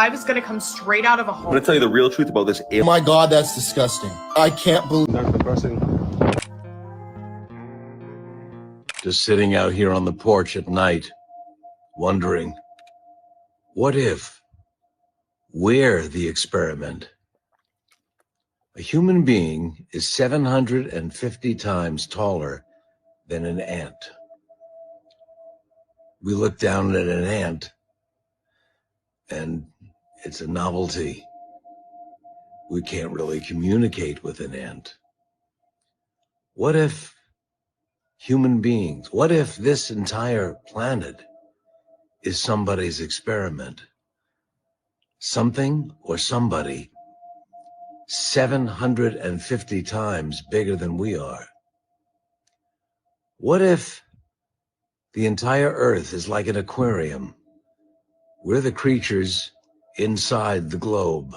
I was gonna come straight out of a hole. I'm gonna tell you the real truth about this. Oh my God, that's disgusting. I can't believe. That's depressing. Just sitting out here on the porch at night, wondering, what if we're the experiment? A human being is 750 times taller than an ant. We look down at an ant, and it's a novelty. We can't really communicate with an ant. What if human beings, what if this entire planet is somebody's experiment? Something or somebody 750 times bigger than we are. What if the entire Earth is like an aquarium? We're the creatures inside the globe.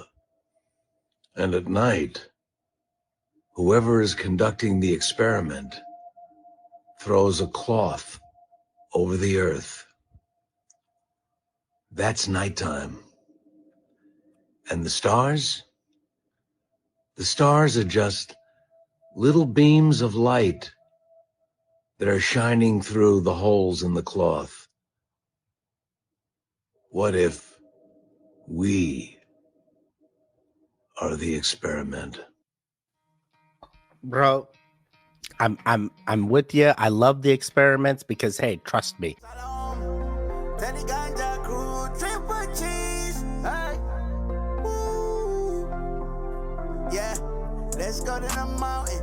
And at night, whoever is conducting the experiment throws a cloth over the Earth. That's nighttime. And the stars? The stars are just little beams of light that are shining through the holes in the cloth. What if we are the experiment? Bro, I'm with you. I love the experiments because, hey, trust me. Yeah, let's go to the mountain.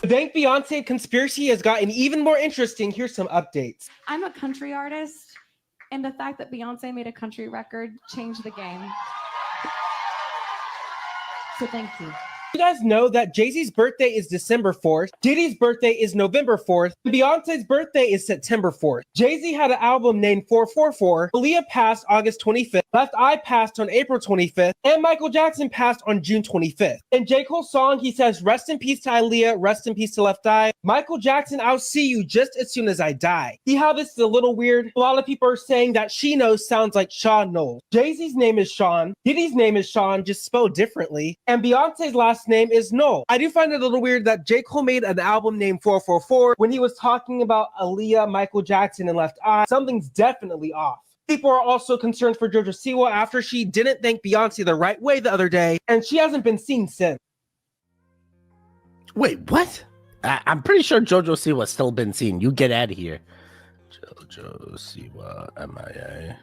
The Thank Beyonce conspiracy has gotten even more interesting. Here's some updates. I'm a country artist, and the fact that Beyonce made a country record changed the game. So thank you. You guys know that Jay-Z's birthday is December 4th, Diddy's birthday is November 4th, and Beyonce's birthday is September 4th. Jay-Z had an album named 444, Aaliyah passed August 25th, Left Eye passed on April 25th, and Michael Jackson passed on June 25th. In J. Cole's song, he says, rest in peace to Aaliyah, rest in peace to Left Eye. Michael Jackson, I'll see you just as soon as I die. See how this is a little weird? A lot of people are saying that She Knows sounds like Sean Knowles. Jay-Z's name is Sean, Diddy's name is Sean, just spelled differently, and Beyonce's last name is Knoll. I do find it a little weird that J. Cole made an album named 444 when he was talking about Aaliyah, Michael Jackson, and Left Eye. Something's definitely off. People are also concerned for JoJo Siwa after she didn't thank Beyonce the right way the other day, and she hasn't been seen since. Wait, what? I'm pretty sure JoJo Siwa's still been seen. You get out of here. JoJo Siwa, MIA.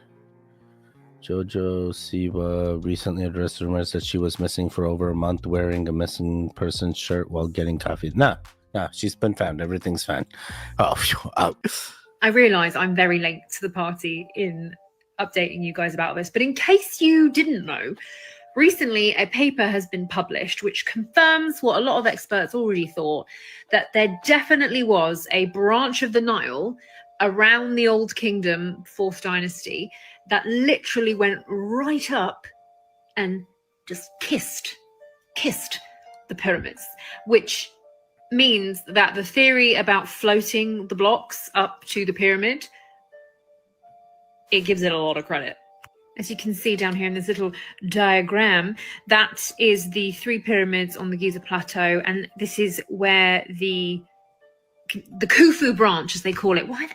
JoJo Siwa recently addressed rumors that she was missing for over a month wearing a missing person shirt while getting coffee. Nah, she's been found. Everything's fine. Oh. I realise I'm very late to the party in updating you guys about this, but in case you didn't know, recently a paper has been published which confirms what a lot of experts already thought, that there definitely was a branch of the Nile around the Old Kingdom, 4th Dynasty, that literally went right up and just kissed the pyramids, which means that the theory about floating the blocks up to the pyramid, it gives it a lot of credit. As you can see down here in this little diagram, that is the 3 pyramids on the Giza Plateau, and this is where the Khufu branch, as they call it. Why?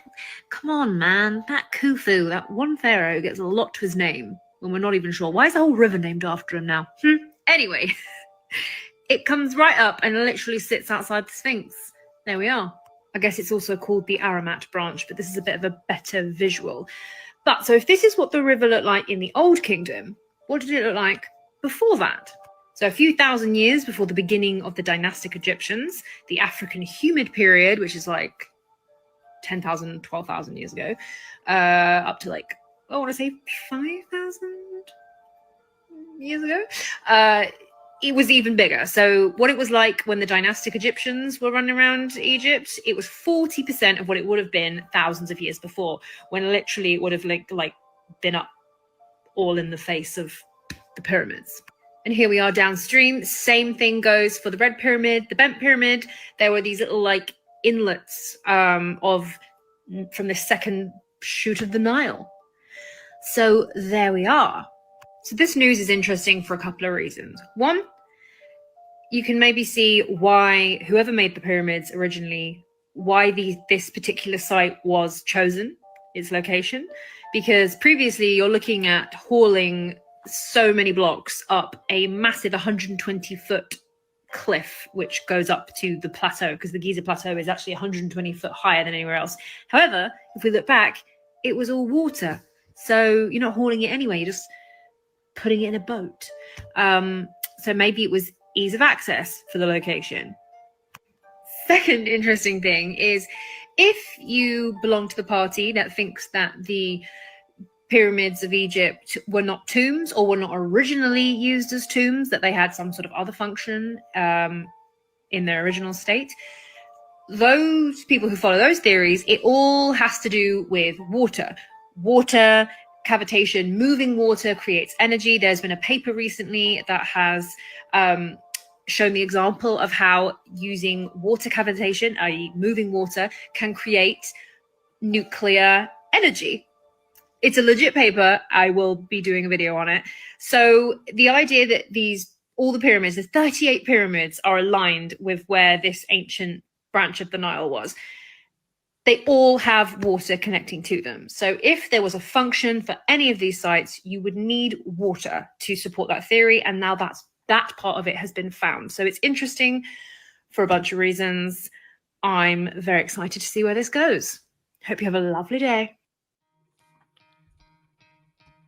Come on, man. That Khufu, that one pharaoh, gets a lot to his name when we're not even sure. Why is the whole river named after him now? Anyway, it comes right up and literally sits outside the Sphinx. There we are. I guess it's also called the Aramat branch, but this is a bit of a better visual. But so if this is what the river looked like in the Old Kingdom, what did it look like before that? So a few thousand years before the beginning of the dynastic Egyptians, the African humid period, which is like 10,000, 12,000 years ago, up to like, I want to say 5,000 years ago, it was even bigger. So what it was like when the dynastic Egyptians were running around Egypt, it was 40% of what it would have been thousands of years before, when literally it would have like been up all in the face of the pyramids. And here we are downstream. Same thing goes for the Red Pyramid, the Bent Pyramid. There were these little like inlets from the second shoot of the Nile. So there we are. So this news is interesting for a couple of reasons. One, you can maybe see why whoever made the pyramids originally, why this particular site was chosen, its location, because previously you're looking at hauling so many blocks up a massive 120-foot cliff which goes up to the plateau, because the Giza plateau is actually 120 foot higher than anywhere else. However, if we look back, it was all water, so you're not hauling it anyway, you're just putting it in a boat. So maybe it was ease of access for the location. Second interesting thing is, if you belong to the party that thinks that the pyramids of Egypt were not tombs, or were not originally used as tombs, that they had some sort of other function in their original state, those people who follow those theories, it all has to do with water. Water, cavitation, moving water creates energy. There's been a paper recently that has shown the example of how using water cavitation, i.e. moving water, can create nuclear energy. It's a legit paper. I will be doing a video on it. So the idea that all the pyramids, the 38 pyramids, are aligned with where this ancient branch of the Nile was, they all have water connecting to them. So if there was a function for any of these sites, you would need water to support that theory. And now that part of it has been found. So it's interesting for a bunch of reasons. I'm very excited to see where this goes. Hope you have a lovely day.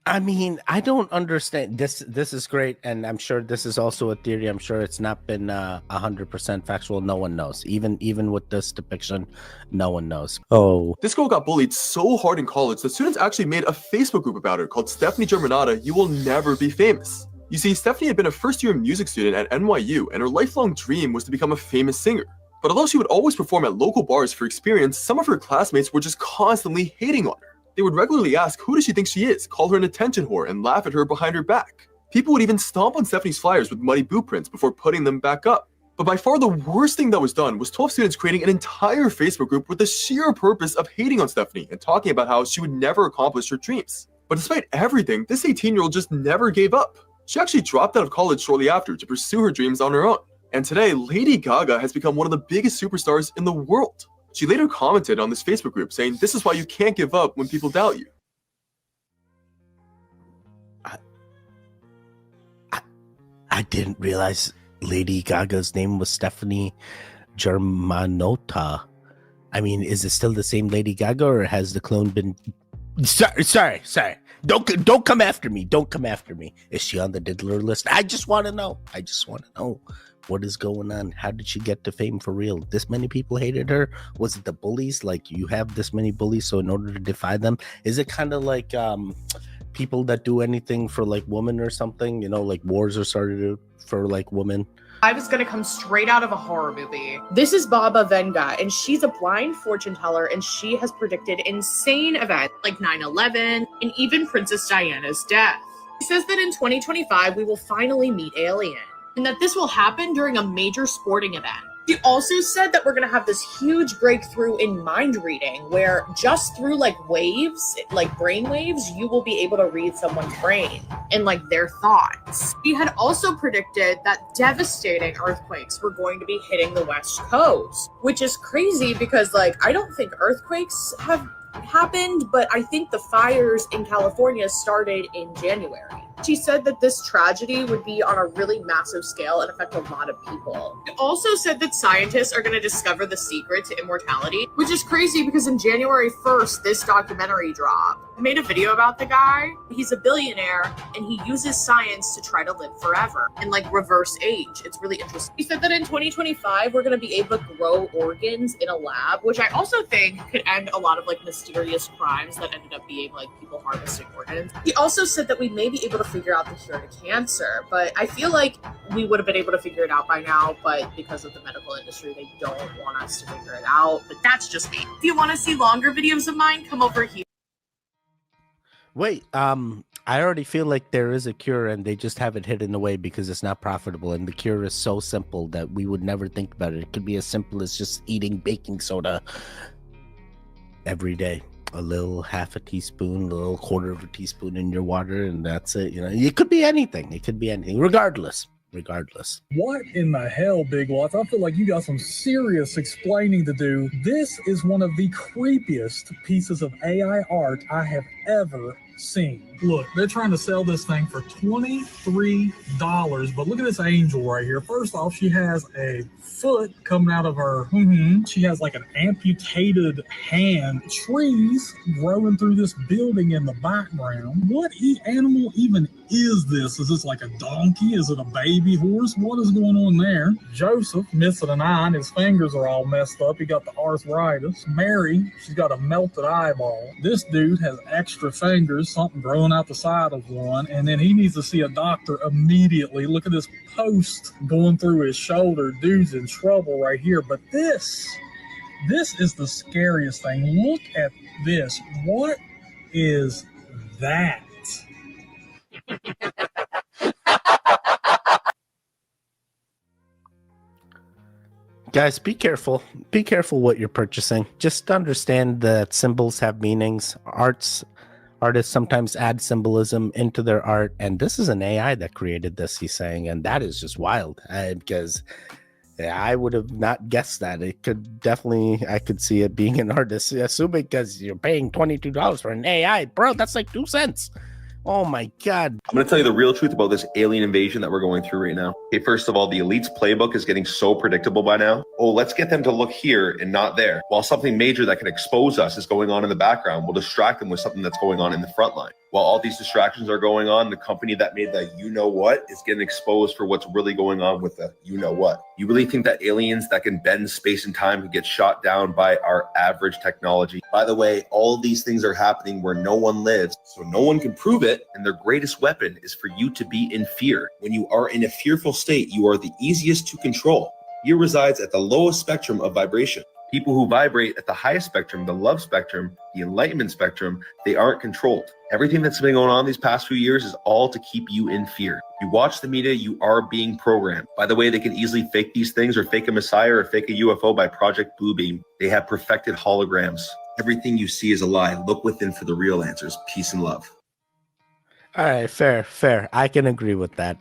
I mean, I don't understand this. This is great, and I'm sure this is also a theory. I'm sure it's not been 100% factual. No one knows. Even with this depiction, no one knows. Oh, this girl got bullied so hard in college that students actually made a Facebook group about her called Stephanie Germanata, You Will Never Be Famous. You see, Stephanie had been a first-year music student at NYU, and her lifelong dream was to become a famous singer. But although she would always perform at local bars for experience, some of her classmates were just constantly hating on her. They would regularly ask, who does she think she is, call her an attention whore, and laugh at her behind her back. People would even stomp on Stephanie's flyers with muddy boot prints before putting them back up. But by far the worst thing that was done was 12 students creating an entire Facebook group with the sheer purpose of hating on Stephanie and talking about how she would never accomplish her dreams. But despite everything, this 18-year-old just never gave up. She actually dropped out of college shortly after to pursue her dreams on her own. And today, Lady Gaga has become one of the biggest superstars in the world. She later commented on this Facebook group saying, "This is why you can't give up when people doubt you." I didn't realize Lady Gaga's name was Stephanie Germanota. I mean, is it still the same Lady Gaga, or has the clone been... Sorry. Don't come after me. Don't come after me. Is she on the diddler list? I just want to know. What is going on? How did she get to fame for real? This many people hated her? Was it the bullies? Like, you have this many bullies, so in order to defy them, is it kind of like people that do anything for like women or something? You know, like wars are started for like women. I was gonna come straight out of a horror movie. This is Baba Vanga, and she's a blind fortune teller, and she has predicted insane events like 9/11 and even Princess Diana's death. She says that in 2025 we will finally meet aliens, and that this will happen during a major sporting event. She also said that we're going to have this huge breakthrough in mind reading, where just through like waves, like brain waves, you will be able to read someone's brain and like their thoughts. She had also predicted that devastating earthquakes were going to be hitting the West Coast, which is crazy because like I don't think earthquakes have happened, but I think the fires in California started in January. She said that this tragedy would be on a really massive scale and affect a lot of people. She also said that scientists are going to discover the secret to immortality, which is crazy because in January 1st, this documentary dropped. I made a video about the guy. He's a billionaire and he uses science to try to live forever and like reverse age. It's really interesting. He said that in 2025, we're going to be able to grow organs in a lab, which I also think could end a lot of like mysterious crimes that ended up being like people harvesting organs. He also said that we may be able to figure out the cure to cancer, but I feel like we would have been able to figure it out by now, but because of the medical industry, they don't want us to figure it out. But that's just me. If you want to see longer videos of mine, come over here. Wait, I already feel like there is a cure and they just have it hidden away because it's not profitable, and the cure is so simple that we would never think about it. It could be as simple as just eating baking soda every day. a little half a teaspoon, a little quarter of a teaspoon in your water, and that's it. You know, it could be anything. It could be anything. Regardless. What in the hell, Big Lots? I feel like you got some serious explaining to do. This is one of the creepiest pieces of AI art I have ever seen. Look, they're trying to sell this thing for $23, but look at this angel right here. First off, she has a foot coming out of her. She has like an amputated hand. Trees growing through this building in the background. What animal even is this? Is this like a donkey? Is it a baby horse? What is going on there? Joseph missing an eye and his fingers are all messed up. He got the arthritis. Mary, she's got a melted eyeball. This dude has extra fingers, something growing out the side of one, and then he needs to see a doctor immediately. Look at this post going through his shoulder. Dude's in trouble right here. But this is the scariest thing. Look at this. What is that? Guys, be careful. Be careful what you're purchasing. Just understand that symbols have meanings. Artists sometimes add symbolism into their art, and this is an AI that created this, he's saying, and that is just wild, because I would have not guessed that. It could definitely, I could see it being an artist, assuming because you're paying $22 for an AI. Bro, that's like 2 cents. Oh my God. I'm going to tell you the real truth about this alien invasion that we're going through right now. Okay, first of all, the elite's playbook is getting so predictable by now. Oh, let's get them to look here and not there. While something major that can expose us is going on in the background, we'll distract them with something that's going on in the front line. While all these distractions are going on, the company that made the you-know-what is getting exposed for what's really going on with the you-know-what. You really think that aliens that can bend space and time can get shot down by our average technology? By the way, all of these things are happening where no one lives, so no one can prove it, and their greatest weapon is for you to be in fear. When you are in a fearful state, you are the easiest to control. Fear resides at the lowest spectrum of vibration. People who vibrate at the highest spectrum, the love spectrum, the enlightenment spectrum, they aren't controlled. Everything that's been going on these past few years is all to keep you in fear. You watch the media, you are being programmed. By the way, they can easily fake these things or fake a messiah or fake a UFO by Project Bluebeam. They have perfected holograms. Everything you see is a lie. Look within for the real answers. Peace and love. All right, fair. I can agree with that.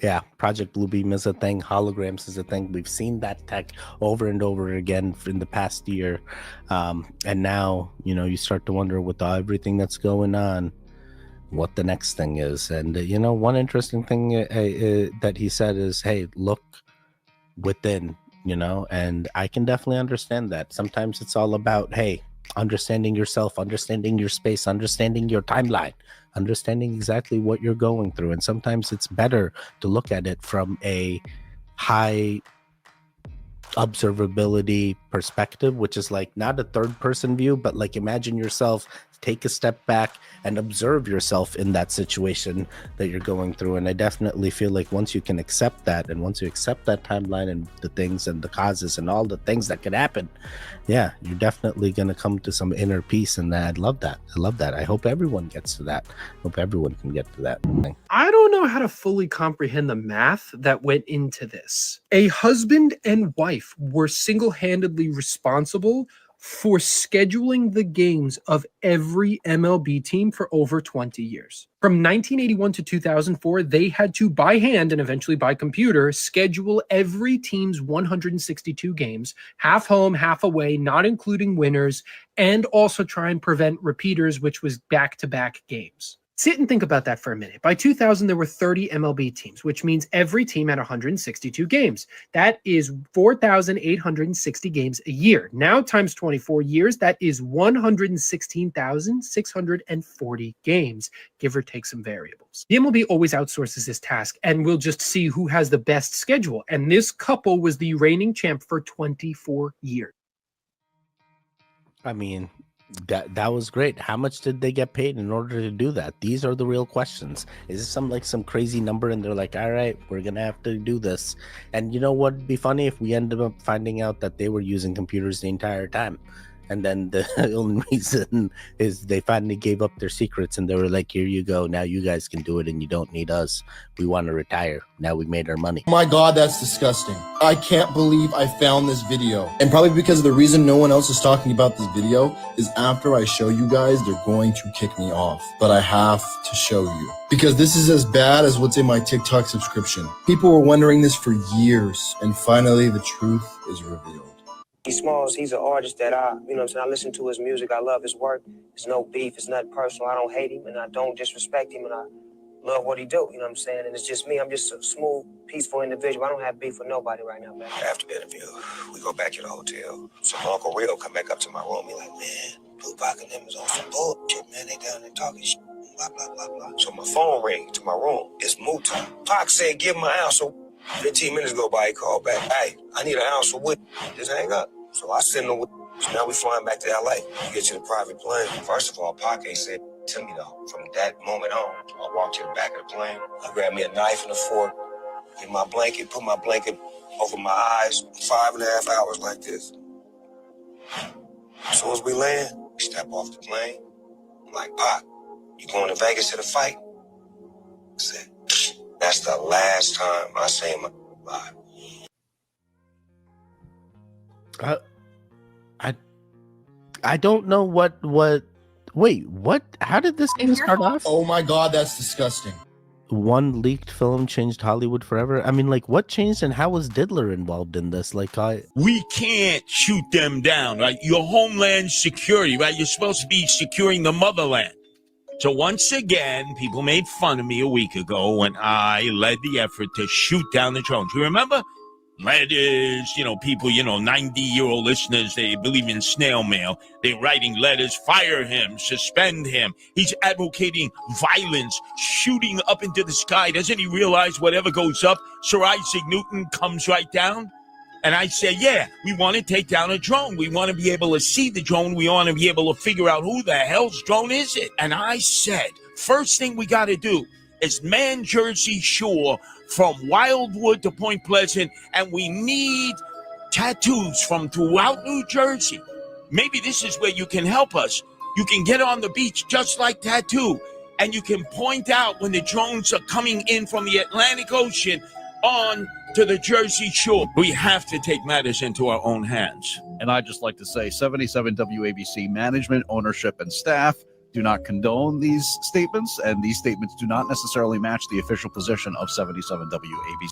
Yeah, Project Bluebeam is a thing. Holograms is a thing. We've seen that tech over and over again in the past year. And now, you start to wonder with everything that's going on, what the next thing is. And, one interesting thing that he said is, hey, look within, and I can definitely understand that. Sometimes it's all about, hey, understanding yourself, understanding your space, understanding your timeline, understanding exactly what you're going through. And sometimes it's better to look at it from a high observability perspective, which is like not a third person view, but like imagine yourself, take a step back and observe yourself in that situation that you're going through. And I definitely feel like once you can accept that, and once you accept that timeline and the things and the causes and all the things that could happen, yeah, you're definitely going to come to some inner peace. And I love that. I hope everyone gets to that. I hope everyone can get to that thing. I don't know how to fully comprehend the math that went into this. A husband and wife were single-handedly responsible for scheduling the games of every MLB team for over 20 years. From 1981 to 2004, they had to, by hand and eventually by computer, schedule every team's 162 games, half home, half away, not including winners, and also try and prevent repeaters, which was back-to-back games. Sit and think about that for a minute. By 2000, there were 30 MLB teams, which means every team had 162 games. That is 4,860 games a year. Now times 24 years, that is 116,640 games, give or take some variables. The MLB always outsources this task and will just see who has the best schedule. And this couple was the reigning champ for 24 years. I mean, that was great. How much did they get paid in order to do that? These are the real questions. Is this some crazy number and they're like, all right, we're gonna have to do this? And you know what'd be funny if we ended up finding out that they were using computers the entire time, And then the only reason is they finally gave up their secrets and they were like, here you go. Now you guys can do it and you don't need us. We want to retire. Now we made our money. Oh my God, that's disgusting. I can't believe I found this video. And probably because the reason no one else is talking about this video is after I show you guys, they're going to kick me off. But I have to show you. Because this is as bad as what's in my TikTok subscription. People were wondering this for years. And finally, the truth is revealed. Smalls, he's an artist that I listen to his music. I love his work. There's no beef. It's nothing personal. I don't hate him and I don't disrespect him and I love what he do. You know what I'm saying? And it's just me. I'm just a smooth, peaceful individual. I don't have beef with nobody right now, man. After the interview, we go back to the hotel. So my Uncle Rio come back up to my room. He like, man, Tupac and them is on some bullshit, man. They down there talking shit, blah, blah, blah, blah. So my phone ring to my room. It's Muta. Pac said, give him an ounce of 15 minutes go by, he called back. Hey, I need an ounce of wood. Just hang up. So I send him. So now we flying back to LA. We get to the private plane. First of all, Pac ain't said to me though. From that moment on, I walked to the back of the plane. I grabbed me a knife and a fork, get my blanket, put my blanket over my eyes. 5.5 hours like this. As soon as we land, we step off the plane. I'm like, Pac, you going to Vegas to the fight? I said, that's the last time I say my life. I don't know what wait, what? How did this thing start off? Oh my God, that's disgusting. One leaked film changed Hollywood forever. I mean, like, what changed and how was Diddler involved in this? Like, we can't shoot them down, right? Your homeland security, right? You're supposed to be securing the motherland. So once again, people made fun of me a week ago when I led the effort to shoot down the drones. You remember? Letters, people, 90-year-old listeners, they believe in snail mail. They're writing letters, fire him, suspend him. He's advocating violence, shooting up into the sky. Doesn't he realize whatever goes up, Sir Isaac Newton comes right down? And I said, yeah, we want to take down a drone. We want to be able to see the drone. We want to be able to figure out who the hell's drone is it. And I said, first thing we got to do is man Jersey Shore from Wildwood to Point Pleasant, and we need tattoos from throughout New Jersey. Maybe this is where you can help us. You can get on the beach just like Tattoo, and you can point out when the drones are coming in from the Atlantic Ocean on to the Jersey Shore. We have to take matters into our own hands. And I'd just like to say 77 WABC management, ownership, and staff do not condone these statements, and these statements do not necessarily match the official position of 77 WABC.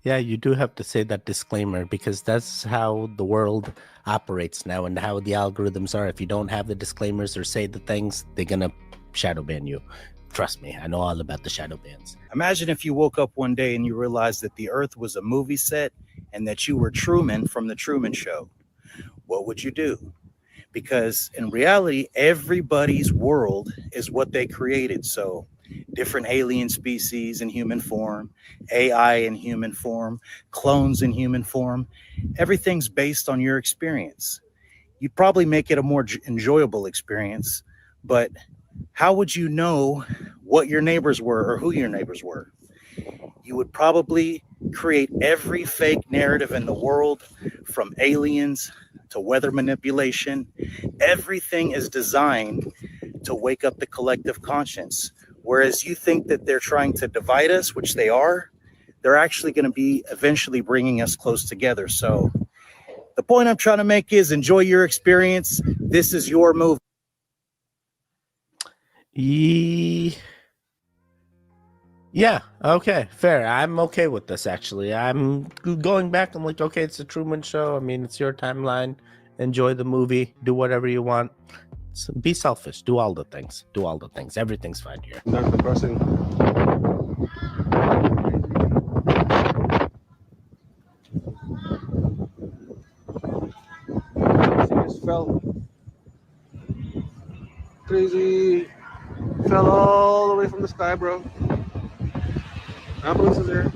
yeah, you do have to say that disclaimer because that's how the world operates now and how the algorithms are. If you don't have the disclaimers or say the things, they're going to shadow ban you. Trust me, I know all about the shadow bans. Imagine if you woke up one day and you realized that the earth was a movie set and that you were Truman from the Truman Show. What would you do? Because in reality, everybody's world is what they created. So different alien species in human form, AI in human form, clones in human form, everything's based on your experience. You'd probably make it a more enjoyable experience, but how would you know what your neighbors were or who your neighbors were? You would probably create every fake narrative in the world, from aliens to weather manipulation. Everything is designed to wake up the collective conscience. Whereas you think that they're trying to divide us, which they are, they're actually going to be eventually bringing us close together. So the point I'm trying to make is enjoy your experience. This is your movie. Yeah, okay, fair. I'm okay with this, actually. I'm going back. I'm like, okay, it's a Truman Show. I mean, it's your timeline. Enjoy the movie. Do whatever you want. So be selfish. Do all the things. Do all the things. Everything's fine here. Start the crossing. Just fell. Crazy. Fell all the way from the sky, bro. Ambulance is here.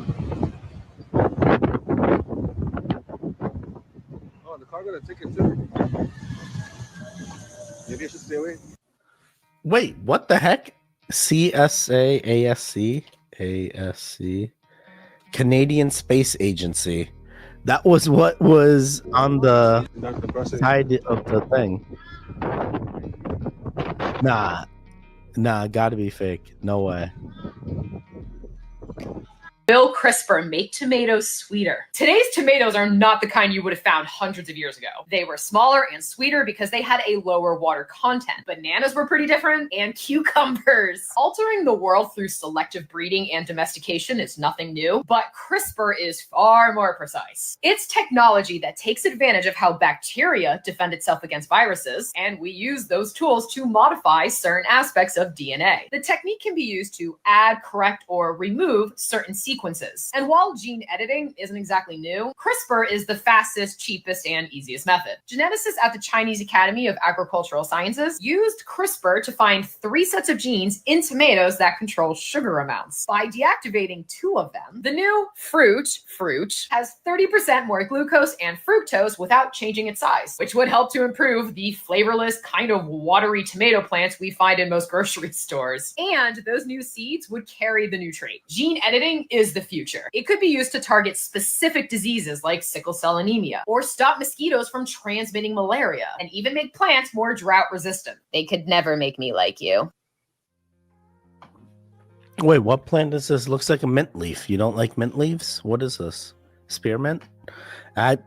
Oh, the car got a ticket too. Maybe I should stay away. Wait, what the heck? CSA, ASC, Canadian Space Agency That was what was on the side of the thing. Nah, gotta be fake. No way. Will CRISPR make tomatoes sweeter? Today's tomatoes are not the kind you would have found hundreds of years ago. They were smaller and sweeter because they had a lower water content. Bananas were pretty different, and cucumbers. Altering the world through selective breeding and domestication is nothing new, but CRISPR is far more precise. It's technology that takes advantage of how bacteria defend itself against viruses, and we use those tools to modify certain aspects of DNA. The technique can be used to add, correct, or remove certain sequences. And while gene editing isn't exactly new, CRISPR is the fastest, cheapest, and easiest method. Geneticists at the Chinese Academy of Agricultural Sciences used CRISPR to find 3 sets of genes in tomatoes that control sugar amounts. By deactivating 2 of them, the new fruit has 30% more glucose and fructose without changing its size, which would help to improve the flavorless, kind of watery tomato plants we find in most grocery stores. And those new seeds would carry the new trait. Gene editing is the future. It could be used to target specific diseases like sickle cell anemia, or stop mosquitoes from transmitting malaria, and even make plants more drought resistant. They could never make me like you. Wait, what plant is this? Looks like a mint leaf. You don't like mint leaves? What is this? Spearmint?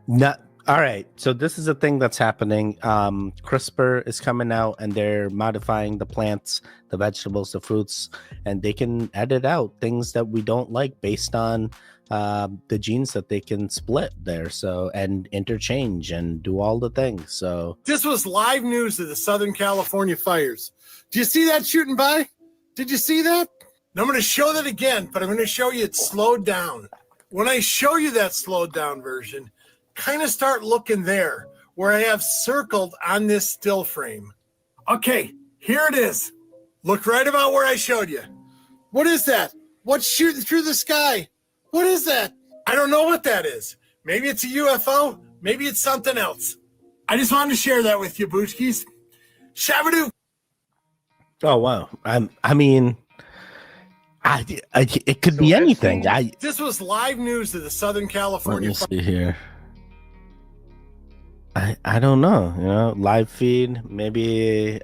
Not. All right, so this is a thing that's happening. CRISPR is coming out, and they're modifying the plants, the vegetables, the fruits, and they can edit out things that we don't like based on the genes that they can split there. So, and interchange and do all the things. So this was live news of the Southern California fires. Do you see that shooting by? Did you see that? Now I'm going to show that again, but I'm going to show you it slowed down. When I show you that slowed down version, kind of start looking there where I have circled on this still frame. Okay, here it is. Look right about where I showed you. What is that? What's shooting through the sky? What is that? I don't know what that is. Maybe it's a UFO. Maybe it's something else. I just wanted to share that with you, Boochkies. Shabadoo. oh wow, I mean, it could be anything. This was live news of the Southern California. Let me see here. I don't know, live feed, maybe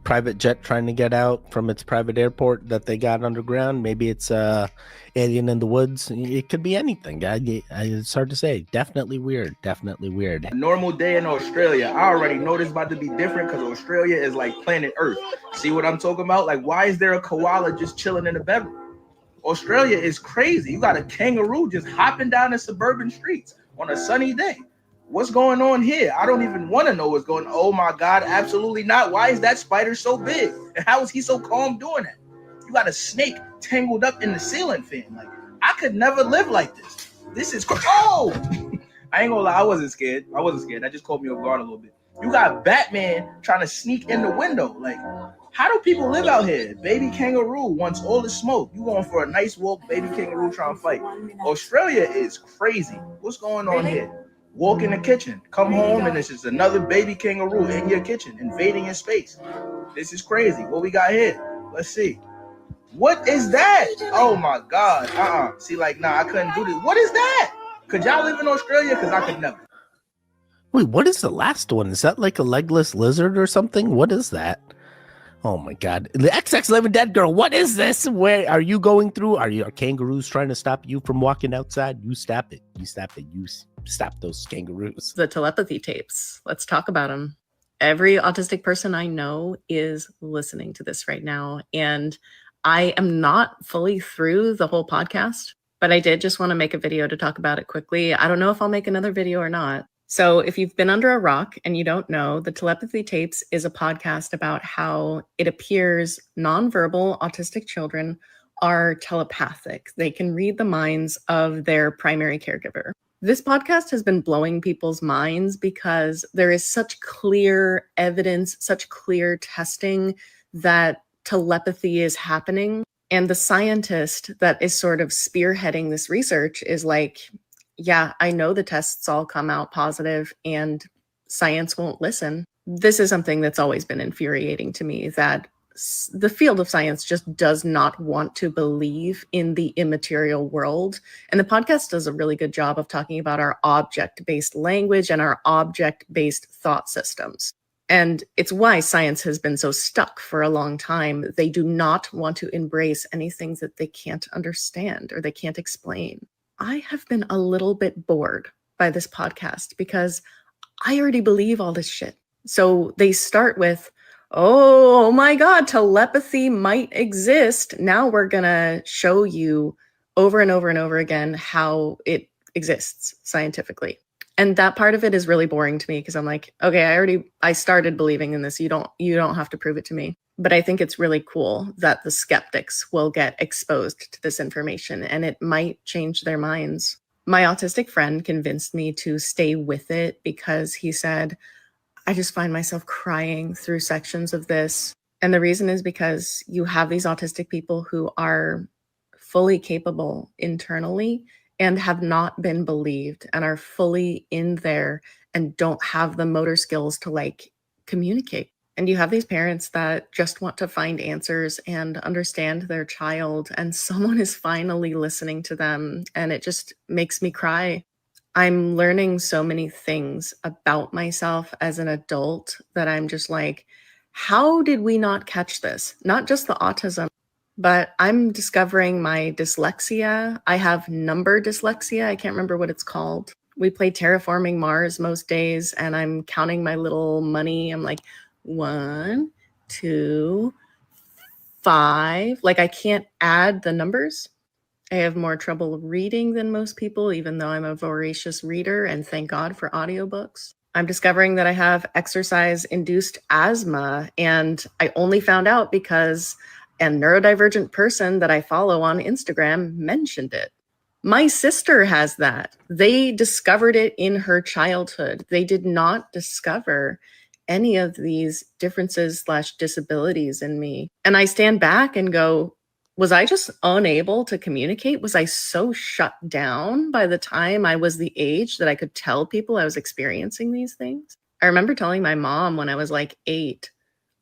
private jet trying to get out from its private airport that they got underground. Maybe it's alien in the woods. It could be anything. It's hard to say. Definitely weird. A normal day in Australia, I already know this is about to be different because Australia is like planet Earth. See what I'm talking about? Like, why is there a koala just chilling in the bedroom? Australia is crazy. You got a kangaroo just hopping down the suburban streets on a sunny day. What's going on here? I don't even want to know what's going on. Oh my God, absolutely not. Why is that spider so big? And how is he so calm doing that? You got a snake tangled up in the ceiling fan. Like, I could never live like this. This is oh! I ain't gonna lie, I wasn't scared. That just caught me off guard a little bit. You got Batman trying to sneak in the window. Like, how do people live out here? Baby kangaroo wants all the smoke. You going for a nice walk, baby kangaroo trying to fight. Australia is crazy. What's going on here? Walk in the kitchen, come home, and this is another baby kangaroo in your kitchen, invading your space. This is crazy. What we got here? Let's see. What is that? Oh my God. See, like, nah, I couldn't do this. What is that? Could y'all live in Australia? Because I could never. Wait, what is the last one? Is that like a legless lizard or something? What is that? Oh my God. The XX Living Dead girl, what is this? Where are you going through? Are kangaroos trying to stop you from walking outside? You stop it. You stop those kangaroos. The telepathy tapes. Let's talk about them. Every autistic person I know is listening to this right now. And I am not fully through the whole podcast, but I did just want to make a video to talk about it quickly. I don't know if I'll make another video or not. So if you've been under a rock and you don't know, the Telepathy Tapes is a podcast about how it appears nonverbal autistic children are telepathic. They can read the minds of their primary caregiver. This podcast has been blowing people's minds because there is such clear evidence, such clear testing that telepathy is happening. And the scientist that is sort of spearheading this research is like, yeah, I know the tests all come out positive and science won't listen. This is something that's always been infuriating to me, that the field of science just does not want to believe in the immaterial world. And the podcast does a really good job of talking about our object-based language and our object-based thought systems. And it's why science has been so stuck for a long time. They do not want to embrace anything that they can't understand or they can't explain. I have been a little bit bored by this podcast because I already believe all this shit. So they start with, oh my God, telepathy might exist. Now we're going to show you over and over and over again how it exists scientifically. And that part of it is really boring to me because I'm like, okay, I started believing in this. You don't have to prove it to me. But I think it's really cool that the skeptics will get exposed to this information and it might change their minds. My autistic friend convinced me to stay with it because he said, I just find myself crying through sections of this. And the reason is because you have these autistic people who are fully capable internally and have not been believed and are fully in there and don't have the motor skills to like communicate. And you have these parents that just want to find answers and understand their child, and someone is finally listening to them, and it just makes me cry. I'm learning so many things about myself as an adult that I'm just like, how did we not catch this? Not just the autism, but I'm discovering my dyslexia. I have number dyslexia. I can't remember what it's called. We play Terraforming Mars most days, and I'm counting my little money. I'm like, 1, 2, 5. Like, I can't add the numbers. I have more trouble reading than most people, even though I'm a voracious reader, and thank God for audiobooks. I'm discovering that I have exercise-induced asthma, and I only found out because a neurodivergent person that I follow on Instagram mentioned it. My sister has that. They discovered it in her childhood. They did not discover any of these differences/disabilities in me. And I stand back and go, was I just unable to communicate? Was I so shut down by the time I was the age that I could tell people I was experiencing these things? I remember telling my mom when I was like 8,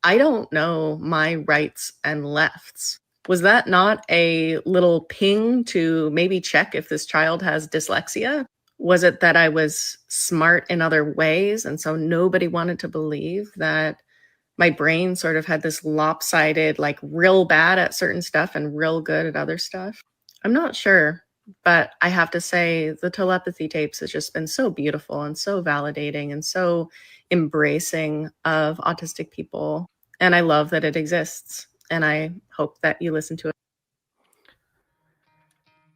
I don't know my rights and lefts. Was that not a little ping to maybe check if this child has dyslexia? Was it that I was smart in other ways, and so nobody wanted to believe that my brain sort of had this lopsided, like real bad at certain stuff and real good at other stuff? I'm not sure, but I have to say the telepathy tapes has just been so beautiful and so validating and so embracing of autistic people. And I love that it exists. And I hope that you listen to it.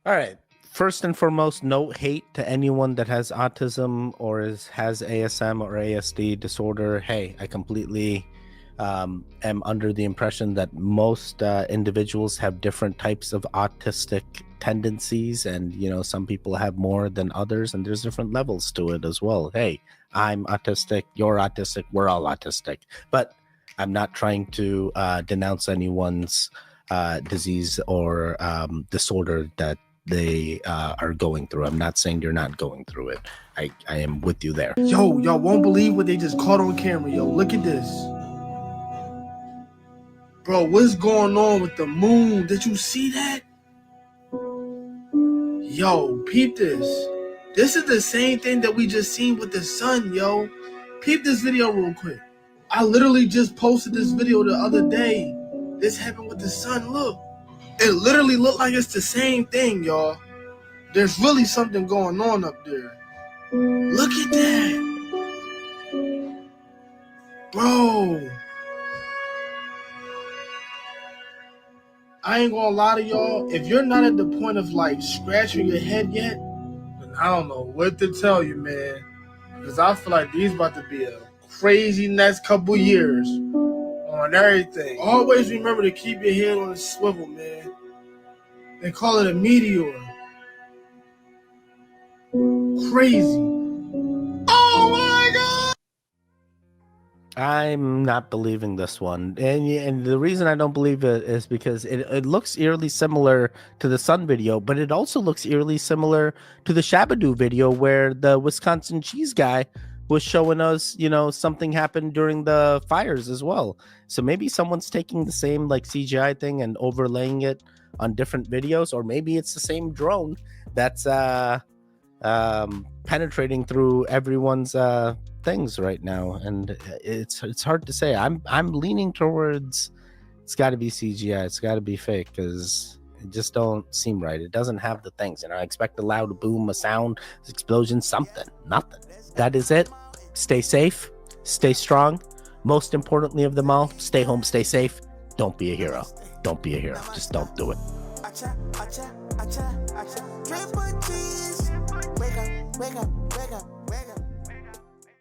All right. First and foremost, no hate to anyone that has autism or has ASM or ASD disorder. Hey, I completely am under the impression that most individuals have different types of autistic tendencies, and some people have more than others, and there's different levels to it as well. Hey, I'm autistic, you're autistic, we're all autistic, but I'm not trying to denounce anyone's disease or disorder that they are going through. I'm not saying you're not going through it. I am with you there. Yo, y'all won't believe what they just caught on camera. Yo, look at this. Bro, what's going on with the moon? Did you see that? Yo, peep this. This is the same thing that we just seen with the sun, yo. Peep this video real quick. I literally just posted this video the other day. This happened with the sun. Look. It literally looked like it's the same thing, y'all. There's really something going on up there. Look at that. Bro. I ain't gonna lie to y'all. If you're not at the point of like scratching your head yet, then I don't know what to tell you, man. Because I feel like these about to be a crazy next couple years on everything. Always remember to keep your head on a swivel, man. They call it a meteor. Crazy. Oh my God! I'm not believing this one. And the reason I don't believe it is because it looks eerily similar to the Sun video, but it also looks eerily similar to the Shabadoo video where the Wisconsin cheese guy was showing us, something happened during the fires as well. So maybe someone's taking the same like CGI thing and overlaying it on different videos, or maybe it's the same drone that's penetrating through everyone's things right now. And it's hard to say. I'm leaning towards it's got to be CGI. It's got to be fake, because it just don't seem right. It doesn't have the things. I expect a loud boom, a sound, explosion, something. Nothing. That is it. Stay safe. Stay strong. Most importantly of them all, stay home, stay safe. Don't be a hero. Don't be a hero. Just don't do it. Wake up, wake up.